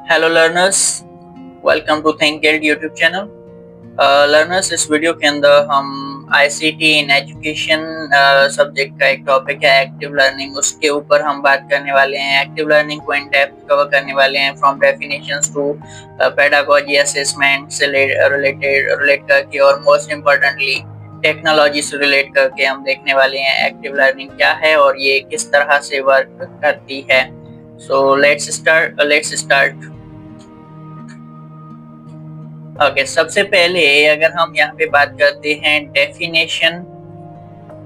Hello learners, welcome to Thinkgate YouTube channel. Learners, इस video के अंदर हम आईसीटी इन एजुकेशन सब्जेक्ट का एक टॉपिक है एक्टिव लर्निंग, उसके ऊपर हम बात करने वाले हैं। एक्टिव लर्निंग को इन डेप्थ कवर करने वाले हैं, from definitions to pedagogy assessment से रिलेट करके, और मोस्ट इम्पोर्टेंटली टेक्नोलॉजी से रिलेट करके हम देखने वाले हैं एक्टिव लर्निंग क्या है और ये किस तरह से वर्क करती है। So let's start. ओके, सबसे पहले अगर हम यहाँ पे बात करते हैं डेफिनेशन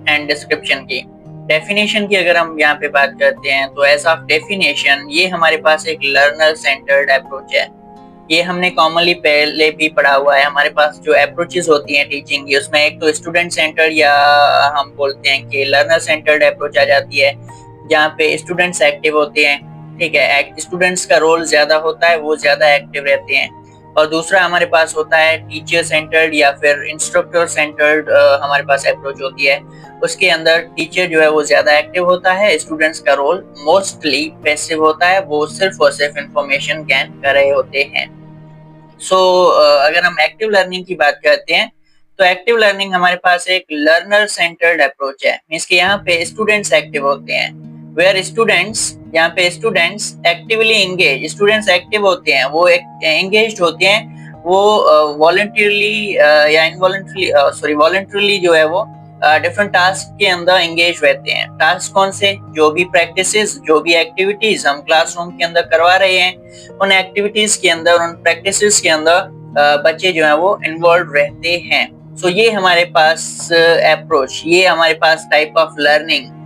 एंड डिस्क्रिप्शन की। डेफिनेशन की अगर हम यहाँ पे बात करते हैं तो एज ऑफ डेफिनेशन ये हमारे पास एक लर्नर सेंटर्ड अप्रोच है। ये हमने कॉमनली पहले भी पढ़ा हुआ है। हमारे पास जो अप्रोचेस होती हैं टीचिंग की, उसमें एक तो स्टूडेंट सेंटर्ड या हम बोलते हैं कि लर्नर सेंटर्ड अप्रोच आ जाती है, जहाँ पे स्टूडेंट्स एक्टिव होते हैं। ठीक है, स्टूडेंट्स का रोल ज्यादा होता है, वो ज्यादा एक्टिव रहते हैं। और दूसरा हमारे पास होता है टीचर सेंटर्ड या फिर इंस्ट्रक्टर सेंटर्ड हमारे पास अप्रोच होती है। उसके अंदर टीचर जो है वो ज्यादा एक्टिव होता है, स्टूडेंट्स का रोल मोस्टली पैसिव होता है, वो सिर्फ और सिर्फ इंफॉर्मेशन गेन कर रहे होते हैं। अगर हम एक्टिव लर्निंग की बात करते हैं तो एक्टिव लर्निंग हमारे पास एक लर्नर सेंटर्ड अप्रोच है। मींस कि यहाँ पे स्टूडेंट्स एक्टिव होते हैं, वेयर स्टूडेंट्स, यहाँ पे students actively engage, students active होते हैं, वो एंगेज्ड होते हैं, वो वॉलंटियरली या इनवॉलंटरली वॉलंटरली जो है वो डिफरेंट टास्क के अंदर एंगेज रहते हैं। टास्क कौन से? जो भी प्रैक्टिसेस, जो भी एक्टिविटीज हम क्लासरूम के अंदर करवा रहे हैं, उन एक्टिविटीज के अंदर, उन प्रैक्टिसेस के अंदर बच्चे जो है वो इन्वॉल्व रहते हैं। सो ये हमारे पास अप्रोच, ये हमारे पास टाइप ऑफ लर्निंग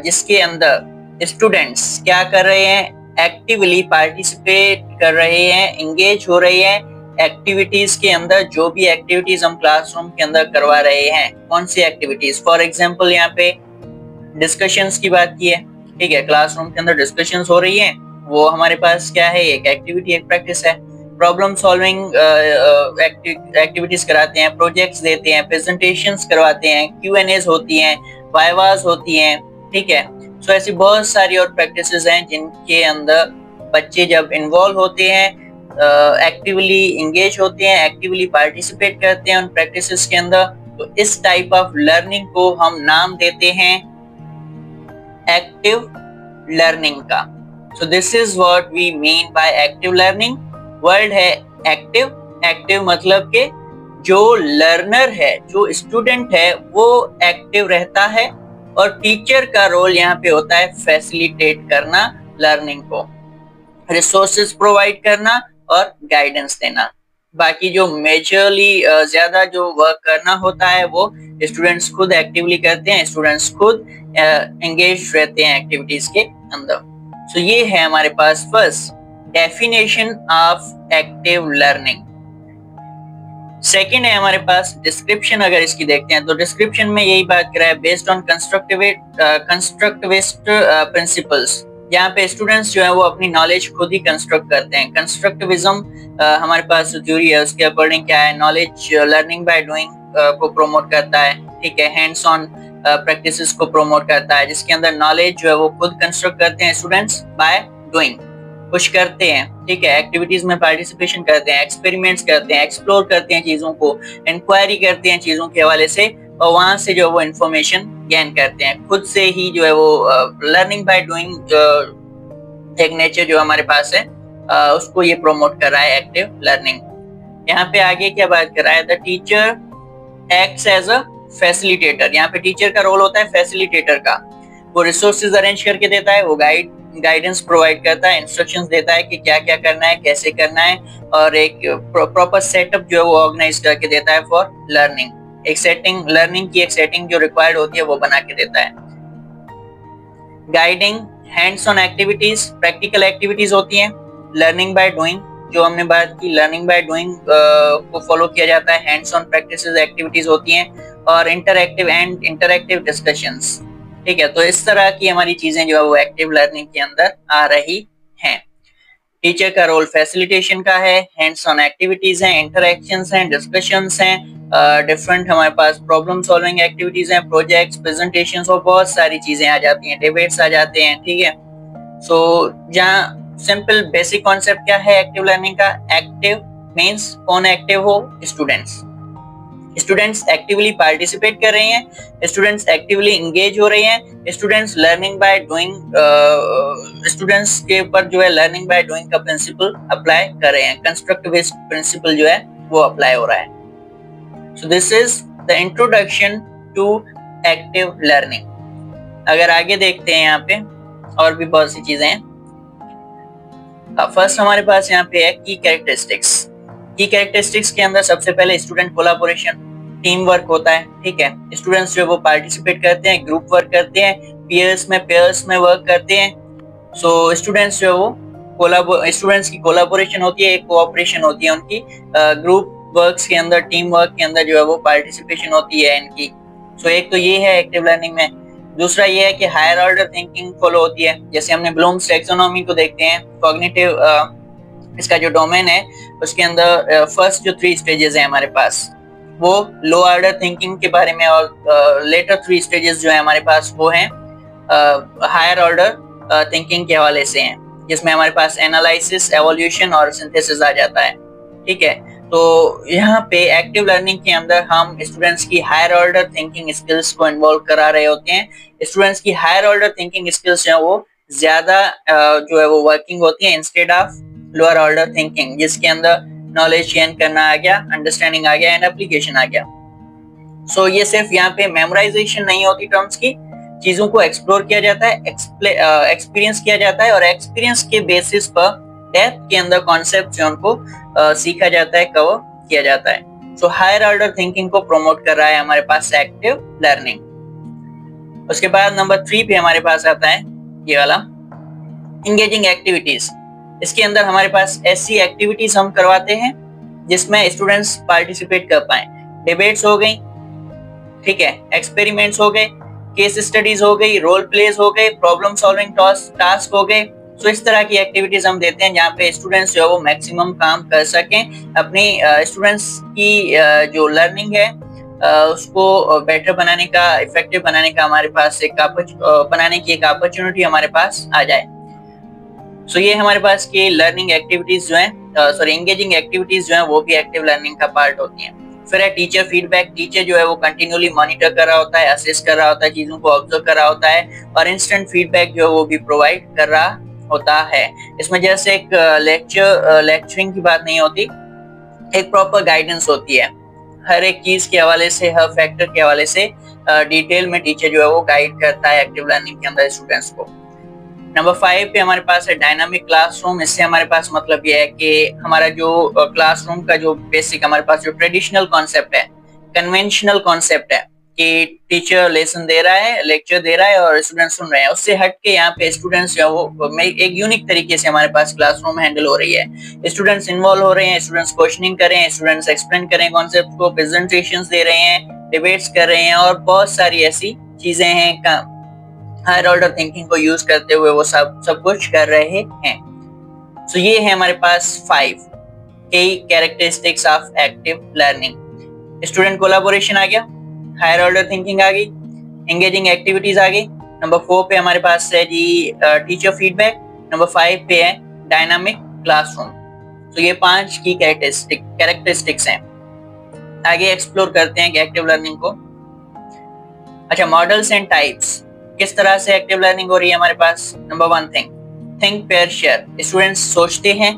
जिसके अंदर स्टूडेंट्स क्या कर रहे हैं, एक्टिवली पार्टिसिपेट कर रहे हैं, एंगेज हो रहे हैं एक्टिविटीज के अंदर। जो भी एक्टिविटीज हम क्लासरूम के अंदर करवा रहे हैं, कौन सी एक्टिविटीज, फॉर एग्जांपल यहाँ पे डिस्कशंस की बात की है। ठीक है, क्लासरूम के अंदर डिस्कशंस हो रही हैं, वो हमारे पास क्या है, एक एक्टिविटी, एक प्रैक्टिस है। प्रॉब्लम सॉल्विंग एक्टिविटीज कराते हैं, प्रोजेक्ट्स देते हैं, प्रेजेंटेशंस करवाते हैं, Q&As होती हैं, वाइवास होती हैं। ठीक है, सो ऐसी बहुत सारी और प्रैक्टिसेस हैं जिनके अंदर बच्चे जब इन्वॉल्व होते हैं, एक्टिवली एंगेज होते हैं, एक्टिवली पार्टिसिपेट करते हैं उन प्रैक्टिसेस के अंदर, तो इस टाइप ऑफ लर्निंग को हम नाम देते हैं एक्टिव लर्निंग का। So this is what we mean by active learning. Word है एक्टिव, एक्टिव मतलब के जो लर्नर है, जो स्टूडेंट है, वो एक्टिव रहता है, और टीचर का रोल यहाँ पे होता है फैसिलिटेट करना, लर्निंग को रिसोर्सेज प्रोवाइड करना और गाइडेंस देना। बाकी जो मेजरली ज्यादा जो वर्क करना होता है वो स्टूडेंट्स खुद एक्टिवली करते हैं, स्टूडेंट्स खुद एंगेज रहते हैं एक्टिविटीज के अंदर। सो ये है हमारे पास first definition of active learning. Second है हमारे पास डिस्क्रिप्शन। अगर इसकी देखते हैं तो डिस्क्रिप्शन में यही बात कर रहा है, बेस्ड ऑन कंस्ट्रक्टिविस्ट प्रिंसिपल्स। यहाँ पे स्टूडेंट्स जो है वो अपनी नॉलेज खुद ही कंस्ट्रक्ट करते हैं। कंस्ट्रक्टिविज्म हमारे पास थ्योरी है, उसके अकॉर्डिंग क्या है, नॉलेज लर्निंग बाय डूइंग को प्रोमोट करता है। ठीक है, हैंड्स ऑन प्रैक्टिसेस को प्रोमोट करता है, जिसके अंदर नॉलेज जो है वो खुद कंस्ट्रक्ट करते हैं स्टूडेंट्स बाय डूइंग, कुछ करते हैं। ठीक है, एक्टिविटीज में पार्टिसिपेशन करते हैं, एक्सपेरिमेंट्स करते हैं, एक्सप्लोर करते हैं चीजों को, इंक्वायरी करते हैं चीजों के हवाले से, और वहां से जो वो इंफॉर्मेशन गेन करते हैं खुद से ही, जो है वो लर्निंग बाय डूइंग एक नेचर जो हमारे पास है, उसको ये प्रोमोट कर रहा है एक्टिव लर्निंग। यहाँ पे आगे क्या बात कर रहा है, the teacher acts as a facilitator. यहाँ पे टीचर का रोल होता है फैसिलिटेटर का, वो रिसोर्सेज अरेंज करके देता है, वो गाइडेंस प्रोवाइड करता है, इंस्ट्रक्शंस देता है कि क्या क्या करना है, कैसे करना है, और एक प्रॉपर सेटअप जो है वो ऑर्गेनाइज करके देता है फॉर लर्निंग। एक सेटिंग, लर्निंग की एक सेटिंग जो रिक्वायर्ड होती है वो बना के देता है। Guiding hands on activities, practical activities होती हैं। लर्निंग बाय डूइंग, जो हमने बात की, लर्निंग बाय डूइंग को फॉलो किया जाता है, हैंड्स ऑन प्रैक्टिसेस एक्टिविटीज होती हैं, और इंटरैक्टिव डिस्कशंस। ठीक है, तो इस तरह की हमारी चीजें जो है वो एक्टिव लर्निंग के अंदर आ रही हैं। टीचर का रोल फैसिलिटेशन का है, हैंड्स ऑन एक्टिविटीज हैं, इंटरैक्शंस हैं, डिस्कशंस हैं, डिफरेंट हमारे पास प्रॉब्लम सॉल्विंग एक्टिविटीज हैं, प्रोजेक्ट्स, प्रेजेंटेशंस और बहुत सारी चीजें आ जाती हैं, डिबेट्स आ जाते हैं। ठीक है, सो जहाँ सिंपल बेसिक कॉन्सेप्ट क्या है एक्टिव लर्निंग का? एक्टिव मींस कौन एक्टिव हो? स्टूडेंट्स। स्टूडेंट्स एक्टिवली पार्टिसिपेट कर रहे हैं, स्टूडेंट्स एक्टिवली एंगेज हो रहे हैं, students learning by doing, students के ऊपर जो है लर्निंग बाय डूइंग का प्रिंसिपल अप्लाई कर रहे हैं, कंस्ट्रक्टिविस्ट प्रिंसिपल जो है वो अप्लाई हो रहा है। So this is the introduction to active learning. अगर आगे देखते हैं यहाँ पे और भी बहुत सी चीजें हैं। फर्स्ट हमारे पास यहाँ पे है की कैरेक्टरिस्टिक्स। की कैरेक्टरिस्टिक्स के अंदर सबसे पहले स्टूडेंट कोलैबोरेशन, टीम वर्क होता है, ठीक है। स्टूडेंट्स जो है वो पार्टिसिपेट करते हैं, ग्रुप वर्क करते हैं, पेयर्स में वर्क करते हैं। सो स्टूडेंट्स जो है वो स्टूडेंट्स की कोलैबोरेशन होती है, एक कोऑपरेशन होती है उनकी, ग्रुप वर्क्स के अंदर, टीम वर्क के अंदर जो है वो पार्टिसिपेशन होती है इनकी। सो एक तो ये है एक्टिव लर्निंग में। दूसरा ये है कि हायर ऑर्डर थिंकिंग फॉलो होती है। जैसे हमने ब्लूम्स टैक्सोनॉमी को देखते हैं, कॉग्निटिव इसका जो डोमेन है उसके अंदर फर्स्ट जो 3 स्टेजेस है हमारे पास वो लो ऑर्डर थिंकिंग के बारे में, और लेटर 3 स्टेजेस जो है हमारे पास वो हैं हायर ऑर्डर थिंकिंग के हवाले से हैं, जिसमें हमारे पास एनालिसिस, एवोल्यूशन और सिंथेसिस आ जाता है, ठीक है। तो यहाँ पे एक्टिव लर्निंग के अंदर हम स्टूडेंट्स की हायर ऑर्डर थिंकिंग स्किल्स को इन्वॉल्व करा रहे होते हैं। स्टूडेंट्स की हायर ऑर्डर थिंकिंग स्किल्स जो है वो ज्यादा जो है वो वर्किंग होती है instead of lower order thinking, जिसके अंदर नॉलेज गेन करना आ गया, अंडरस्टैंडिंग आ गया एंड एप्लीकेशन आ गया। सो ये सिर्फ यहाँ पे मेमोराइजेशन नहीं होती टर्म्स की, चीजों को एक्सप्लोर किया जाता है, एक्सपीरियंस किया जाता है, और एक्सपीरियंस के बेसिस पर डेप्थ के अंदर कॉन्सेप्ट जो उनको सीखा जाता है, कवर किया जाता है। सो हायर ऑर्डर थिंकिंग को प्रमोट कर रहा है हमारे पास एक्टिव लर्निंग। उसके बाद नंबर 3 पे हमारे पास आता है ये वाला इंगेजिंग एक्टिविटीज। इसके अंदर हमारे पास ऐसी एक्टिविटीज हम करवाते हैं जिसमें स्टूडेंट्स पार्टिसिपेट कर पाए। डिबेट्स हो गई, ठीक है, एक्सपेरिमेंट्स हो गए, केस स्टडीज हो गई, रोल प्लेस हो गए, प्रॉब्लम सॉल्विंग टास्क हो गए। सो इस तरह की एक्टिविटीज हम देते हैं जहाँ पे स्टूडेंट्स जो है वो मैक्सिमम काम कर सकें। अपनी स्टूडेंट्स की जो लर्निंग है उसको बेटर बनाने का, इफेक्टिव बनाने का हमारे पास बनाने की एक अपॉर्चुनिटी हमारे पास आ जाए। सो ये हमारे पास की लर्निंग एक्टिविटीज जो है, एंगेजिंग एक्टिविटीज जो है वो भी एक्टिव लर्निंग का पार्ट होती हैं। फिर है टीचर फीडबैक। टीचर जो है वो कंटिन्यूअली मॉनिटर कर रहा होता है, असेस कर रहा होता है, चीजों को ऑब्जर्व कर रहा होता है, और इंस्टेंट फीडबैक जो है वो भी प्रोवाइड कर रहा होता है। इसमें जैसे एक लेक्चरिंग की बात नहीं होती, एक प्रॉपर गाइडेंस होती है हर एक चीज के हवाले से, हर फैक्टर के हवाले से डिटेल में टीचर जो है वो गाइड करता है एक्टिव लर्निंग के अंदर स्टूडेंट्स को। नंबर 5 पे हमारे पास है डायनामिक क्लासरूम। इससे हमारे पास मतलब ये है कि हमारा जो क्लासरूम का जो बेसिक हमारे पास जो ट्रेडिशनल कॉन्सेप्ट है, कन्वेंशनल कॉन्सेप्ट है कि टीचर लेसन दे रहा है, लेक्चर दे रहा है और स्टूडेंट सुन रहे हैं, उससे हट के यहाँ पे स्टूडेंट्स जो वो एक यूनिक तरीके से हमारे पास क्लासरूम हैंडल हो रही है। स्टूडेंट्स इन्वॉल्व हो रहे हैं, स्टूडेंट्स क्वेश्चनिंग कर रहे हैं, स्टूडेंट्स एक्सप्लेन कर रहे हैं कॉन्सेप्ट को, प्रेजेंटेशंस दे रहे हैं, डिबेट्स कर रहे हैं, और बहुत सारी ऐसी चीजें हैं हायर ऑर्डर थिंकिंग को यूज करते हुए वो सब कुछ कर रहे हैं। सो ये है हमारे पास 5 key characteristics of active learning. Student collaboration आ गया, हायर ऑर्डर थिंकिंग आ गई, एंगेजिंग एक्टिविटीज आ गई। नंबर 4 पे हमारे पास है जी टीचर फीडबैक। नंबर 5 पे है डायनामिक क्लासरूम। तो ये 5 की कैरेक्टरिस्टिक्स हैं। आगे एक्सप्लोर करते हैं एक्टिव लर्निंग को। अच्छा, मॉडल्स एंड टाइप्स, किस तरह से एक्टिव लर्निंग हो रही है हमारे पास। Number 1 think pair share. Students सोचते हैं,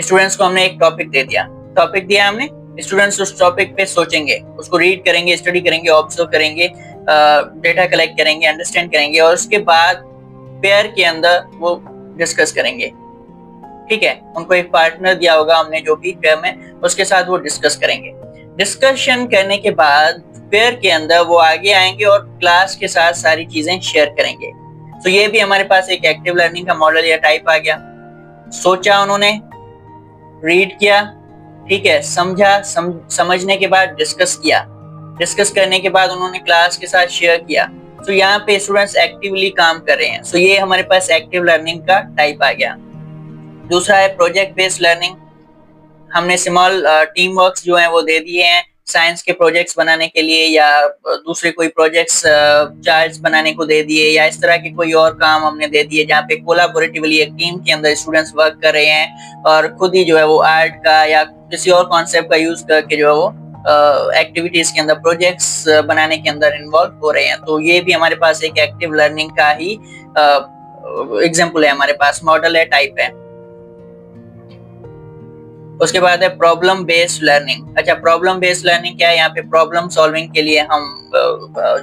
स्टूडेंट्स को हमने एक टॉपिक दिया हमने, स्टूडेंट्स उस टॉपिक पे सोचेंगे, उसको रीड करेंगे, स्टडी करेंगे, ऑब्जर्व करेंगे, डेटा कलेक्ट करेंगे, अंडरस्टैंड करेंगे, और उसके बाद पेयर के अंदर वो डिस्कस करेंगे, ठीक है। उनको एक पार्टनर दिया होगा हमने जो भी पेयर में, उसके साथ वो डिस्कस करेंगे। डिस्कशन करने के बाद पेयर के अंदर वो आगे आएंगे और क्लास के साथ सारी चीजें शेयर करेंगे। तो ये भी हमारे पास एक एक्टिव लर्निंग का मॉडल या टाइप आ गया। सोचा उन्होंने, रीड किया, ठीक है, समझा, समझने के बाद डिस्कस किया, डिस्कस करने के बाद उन्होंने क्लास के साथ शेयर किया। तो यहाँ पे स्टूडेंट्स एक्टिवली काम कर रहे हैं। तो ये हमारे पास एक्टिव लर्निंग का टाइप आ गया। दूसरा है प्रोजेक्ट बेस्ड लर्निंग। हमने स्मॉल टीम वर्क्स जो है वो दे दिए हैं, साइंस के प्रोजेक्ट्स बनाने के लिए या दूसरे कोई प्रोजेक्ट्स चार्ट्स बनाने को दे दिए या इस तरह के कोई और काम हमने दे दिए जहाँ पे कोलाबोरेटिवली एक टीम के अंदर स्टूडेंट्स वर्क कर रहे हैं और खुद ही जो है वो आर्ट का या किसी और कॉन्सेप्ट का यूज करके जो है वो एक्टिविटीज के अंदर प्रोजेक्ट्स बनाने के अंदर इन्वॉल्व हो रहे हैं। तो ये भी हमारे पास एक एक्टिव लर्निंग का ही एग्जाम्पल है, हमारे पास मॉडल है, टाइप है। उसके बाद है प्रॉब्लम बेस्ड लर्निंग। अच्छा, प्रॉब्लम बेस्ड लर्निंग क्या है? यहाँ पे प्रॉब्लम सॉल्विंग के लिए हम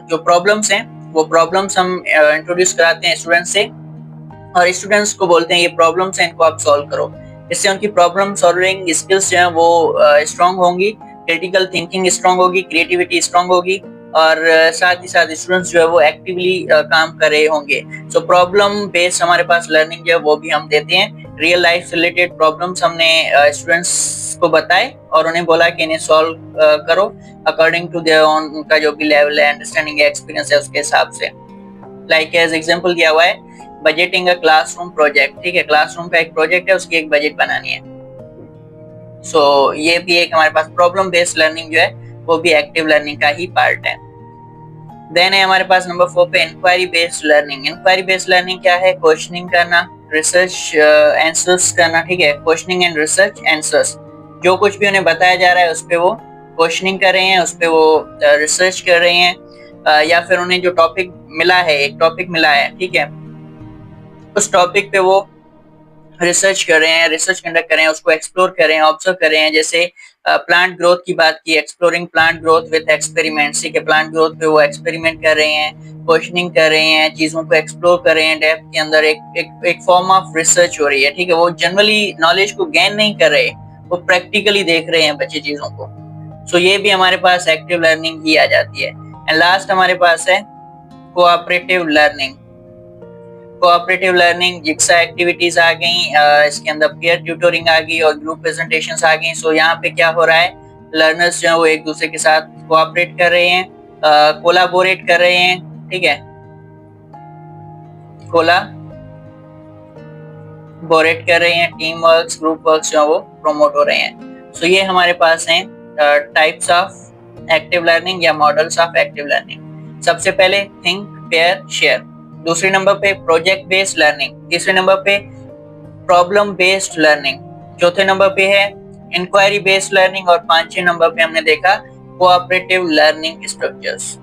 जो प्रॉब्लम्स हैं वो प्रॉब्लम्स हम इंट्रोड्यूस कराते हैं स्टूडेंट्स से और स्टूडेंट्स को बोलते हैं ये प्रॉब्लम्स हैं, इनको आप सॉल्व करो। इससे उनकी प्रॉब्लम सॉल्विंग स्किल्स जो है वो स्ट्रांग होंगी, क्रिटिकल थिंकिंग स्ट्रांग होगी, क्रिएटिविटी स्ट्रांग होगी और साथ ही साथ स्टूडेंट्स जो है वो एक्टिवली काम कर रहे होंगे। सो प्रॉब्लम बेस्ड हमारे पास लर्निंग जो है वो भी हम देते हैं। रियल लाइफ से रिलेटेड प्रॉब्लम्स हमने स्टूडेंट्स को बताए और उन्हें बोला कि इन्हें सॉल्व करो अकॉर्डिंग टू देयर ओन, उनका जो भी लेवल है, अंडरस्टैंडिंग है, एक्सपीरियंस है, उसके हिसाब से। लाइक एज एग्जांपल दिया हुआ है बजटिंग अ क्लासरूम प्रोजेक्ट। ठीक है, क्लासरूम का एक प्रोजेक्ट है, उसकी एक बजट बनानी है। सो ये भी एक हमारे पास प्रॉब्लम बेस्ड लर्निंग जो है वो भी एक्टिव लर्निंग का ही पार्ट है। देन है हमारे पास नंबर 4 पे inquiry based learning. Inquiry based learning क्या है? क्वेश्चनिंग करना, रिसर्च आंसर्स करना। ठीक है, क्वेश्चनिंग एंड रिसर्च आंसर्स। जो कुछ भी उन्हें बताया जा रहा है उस पे वो क्वेश्चनिंग कर रहे हैं, उस पे वो रिसर्च कर रहे हैं या फिर उन्हें जो टॉपिक मिला है, एक टॉपिक मिला है, ठीक है, उस टॉपिक पे वो रिसर्च कर रहे हैं, रिसर्च कंडक्ट कर रहे हैं, उसको एक्सप्लोर कर रहे हैं, ऑब्जर्व कर रहे हैं। जैसे प्लांट ग्रोथ की बात की, exploring plant growth with experiments. ठीक है, प्लांट ग्रोथ पे वो एक्सपेरिमेंट कर रहे हैं, क्वेश्चनिंग कर रहे हैं, चीजों को एक्सप्लोर कर रहे हैं डेप्थ के अंदर। एक फॉर्म ऑफ रिसर्च हो रही है। ठीक है, वो जनरली नॉलेज को गेन नहीं कर रहे, वो प्रैक्टिकली देख रहे हैं बच्चे चीजों को। सो ये भी हमारे पास एक्टिव लर्निंग ही आ जाती है। एंड लास्ट हमारे पास है cooperative learning. Cooperative learning jigsaw activities आ गई, इसके अंदर पीयर ट्यूटरिंग आ गई और ग्रुप प्रेजेंटेशंस आ गई। सो यहाँ पे क्या हो रहा है, लर्नर्स जो है वो एक दूसरे के साथ कोऑपरेट कर रहे हैं, कोलाबोरेट कर रहे हैं। ठीक है, कोलाबोरेट कर रहे हैं, टीम वर्क्स, ग्रुप वर्क्स जो है वो प्रमोट हो रहे हैं। सो ये हमारे पास हैं टाइप्स ऑफ एक्टिव लर्निंग या मॉडल्स ऑफ एक्टिव लर्निंग। सबसे पहले थिंक, पेयर, शेयर। दूसरे नंबर पे प्रोजेक्ट बेस्ड लर्निंग। तीसरे नंबर पे प्रॉब्लम बेस्ड लर्निंग। चौथे नंबर पे है इंक्वायरी बेस्ड लर्निंग और पांचवें नंबर पे हमने देखा कोऑपरेटिव लर्निंग स्ट्रक्चर्स।